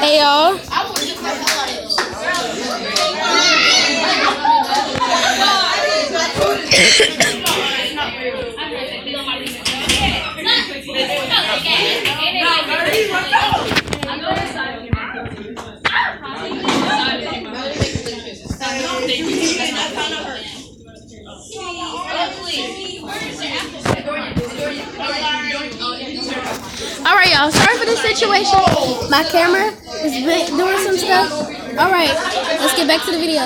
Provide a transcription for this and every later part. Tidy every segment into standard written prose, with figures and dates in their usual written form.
Hey y'all. Alright y'all, sorry for this situation. My camera is doing some stuff. Alright, let's get back to the video.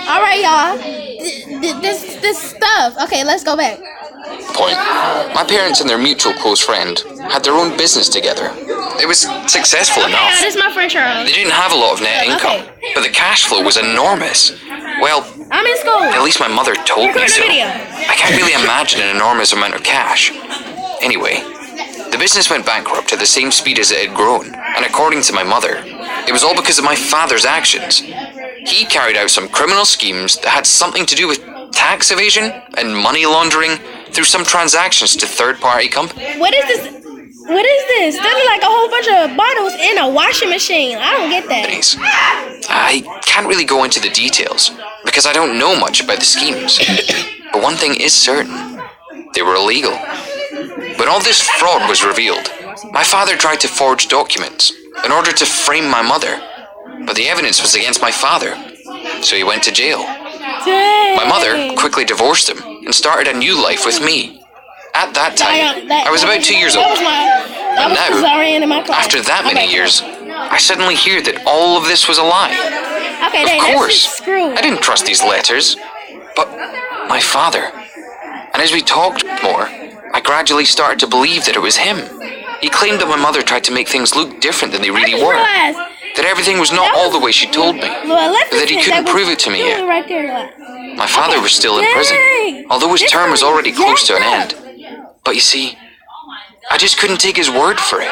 Alright y'all, this stuff. Okay, let's go back. Point. My parents and their mutual close friend had their own business together. It was successful enough. This is my friend Charles. They didn't have a lot of net income, but the cash flow was enormous. Well, I'm in school. at least my mother told me so. Video. I can't really imagine an enormous amount of cash. Anyway, the business went bankrupt at the same speed as it had grown, and according to my mother, it was all because of my father's actions. He carried out some criminal schemes that had something to do with tax evasion and money laundering through some transactions to third-party companies. What is this? What is this? There's like a whole bunch of bottles in a washing machine. I don't get that. I can't really go into the details because I don't know much about the schemes. But one thing is certain. They were illegal. When all this fraud was revealed, my father tried to forge documents in order to frame my mother. But the evidence was against my father, so he went to jail. Dang. My mother quickly divorced him and started a new life with me. At that time, I was about 2 years old. And now, after that many years, I suddenly hear that all of this was a lie. Of course, I didn't trust these letters, but my father. And as we talked more, I gradually started to believe that it was him. He claimed that my mother tried to make things look different than they really were. That everything was not all the way she told me. That he couldn't prove it to me yet. My father was still in prison, although his term was already close to an end. But you see, I just couldn't take his word for it.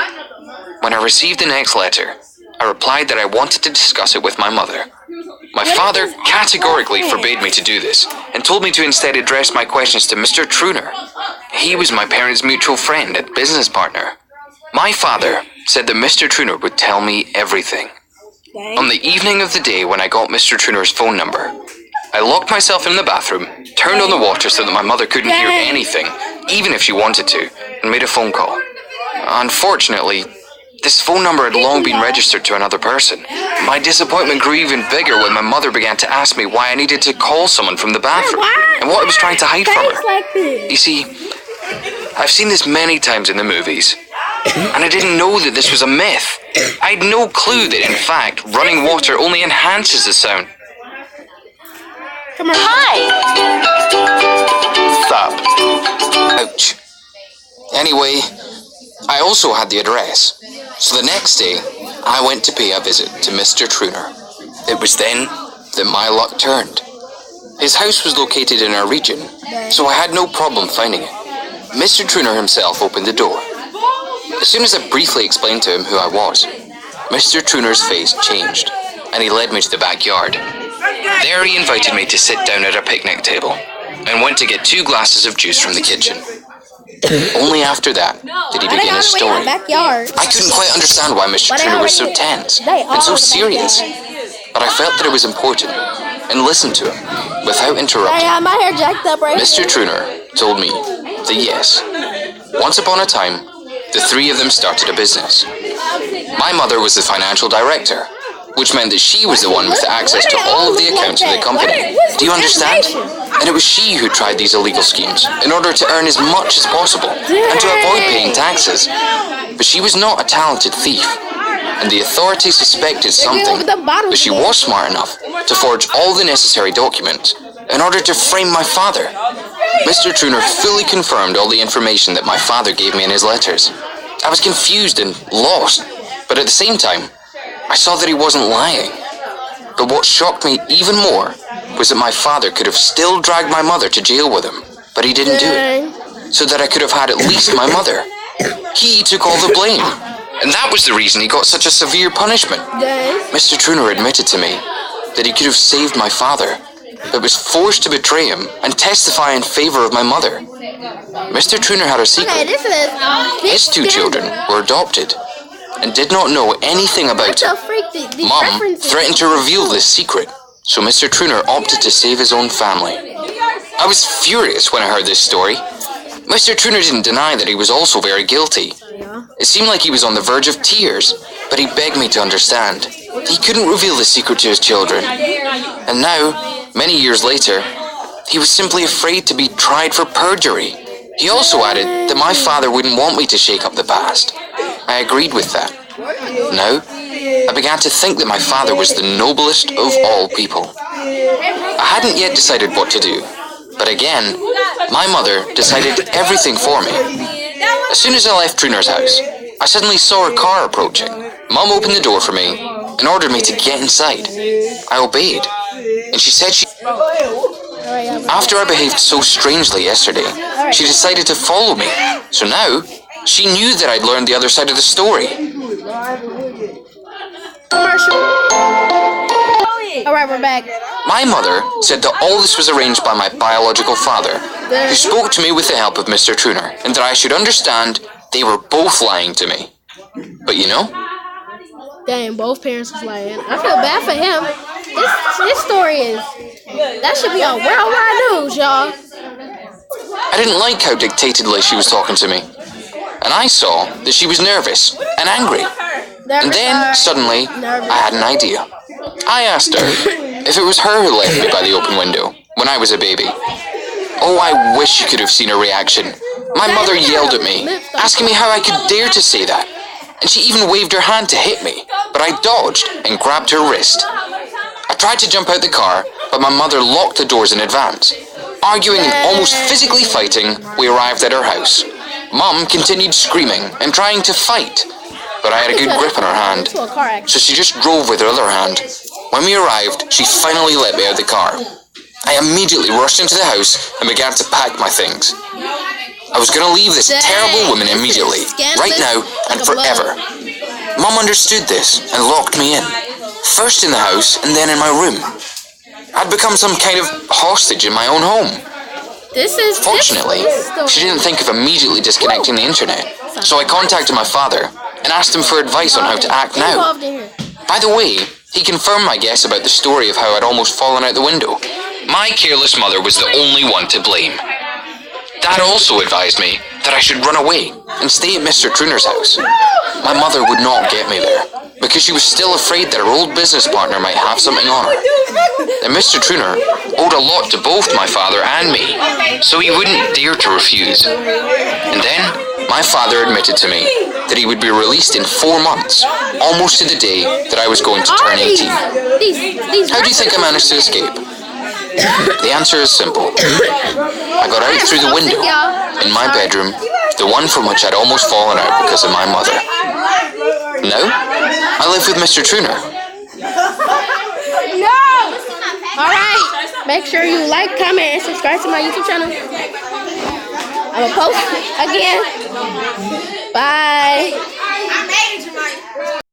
When I received the next letter, I replied that I wanted to discuss it with my mother. My father categorically forbade me to do this, and told me to instead address my questions to Mr. Truner. He was my parents' mutual friend and business partner. My father said that Mr. Truner would tell me everything. On the evening of the day when I got Mr. Truner's phone number, I locked myself in the bathroom, turned on the water so that my mother couldn't hear anything, even if she wanted to, and made a phone call. Unfortunately, this phone number had long been registered to another person. My disappointment grew even bigger when my mother began to ask me why I needed to call someone from the bathroom, and what I was trying to hide from her. You see, I've seen this many times in the movies, and I didn't know that this was a myth. I had no clue that, in fact, running water only enhances the sound. Come on. Hi! Stop. Ouch. Anyway, I also had the address, so the next day, I went to pay a visit to Mr. Truner. It was then that my luck turned. His house was located in our region, so I had no problem finding it. Mr. Truner himself opened the door. As soon as I briefly explained to him who I was, Mr. Truner's face changed, and he led me to the backyard. There he invited me to sit down at a picnic table, and went to get 2 glasses of juice from the kitchen. Only after that did he begin his story. I couldn't quite understand why Mr. Truner was so tense and so serious, but I felt that it was important, and listened to him without interrupting. Mr. Truner told me that yes, once upon a time, the 3 of them started a business. My mother was the financial director, which meant that she was the one with access to all of the accounts of the company. Do you understand? And it was she who tried these illegal schemes in order to earn as much as possible and to avoid paying taxes. But she was not a talented thief, and the authorities suspected something, but she was smart enough to forge all the necessary documents in order to frame my father. Mr. Truner fully confirmed all the information that my father gave me in his letters. I was confused and lost, but at the same time, I saw that he wasn't lying. But what shocked me even more was that my father could have still dragged my mother to jail with him, but he didn't do it, so that I could have had at least my mother. He took all the blame, and that was the reason he got such a severe punishment. Mr. Truner admitted to me that he could have saved my father, but was forced to betray him and testify in favor of my mother. Mr. Truner had a secret. His 2 children were adopted, and did not know anything about What it. the freak? These Mom references. threatened to reveal this secret, so Mr. Truner opted to save his own family. I was furious when I heard this story. Mr. Truner didn't deny that he was also very guilty. It seemed like he was on the verge of tears, but he begged me to understand. He couldn't reveal the secret to his children. And now, many years later, he was simply afraid to be tried for perjury. He also added that my father wouldn't want me to shake up the past. I agreed with that. Now, I began to think that my father was the noblest of all people. I hadn't yet decided what to do, but again, my mother decided everything for me. As soon as I left Truner's house, I suddenly saw a car approaching. Mum opened the door for me and ordered me to get inside. I obeyed, and she said after I behaved so strangely yesterday, she decided to follow me. So now, she knew that I'd learned the other side of the story. Commercial. Alright, we're back. My mother said that all this was arranged by my biological father, who spoke to me with the help of Mr. Truner, and that I should understand they were both lying to me. But you know, Dang, both parents was lying. I feel bad for him. His story is... That should be on worldwide news, y'all. I didn't like how dictatedly she was talking to me. And I saw that she was nervous and angry. And then, suddenly, I had an idea. I asked her if it was her who left me by the open window when I was a baby. Oh, I wish you could have seen her reaction. My mother yelled at me, asking me how I could dare to say that. And she even waved her hand to hit me, but I dodged and grabbed her wrist. I tried to jump out the car, but my mother locked the doors in advance. Arguing and almost physically fighting, we arrived at her house. Mum continued screaming and trying to fight, but I had a good grip on her hand, so she just drove with her other hand. When we arrived, she finally let me out of the car. I immediately rushed into the house and began to pack my things. I was going to leave this terrible woman immediately, right now and forever. Mum understood this and locked me in, first in the house and then in my room. I'd become some kind of hostage in my own home. Fortunately, she didn't think of immediately disconnecting the internet, so I contacted my father and asked him for advice on how to act now. By the way, he confirmed my guess about the story of how I'd almost fallen out the window. My careless mother was the only one to blame. Dad also advised me that I should run away and stay at Mr. Truner's house. My mother would not get me there, because she was still afraid that her old business partner might have something on her. And Mr. Truner owed a lot to both my father and me, so he wouldn't dare to refuse. And then, my father admitted to me that he would be released in 4 months, almost to the day that I was going to turn 18. How do you think I managed to escape? The answer is simple. I got out through the window in my bedroom, the one from which I'd almost fallen out because of my mother. Now, I live with Mr. Truner. No! Alright, make sure you like, comment, and subscribe to my YouTube channel. I'm gonna post again. Bye.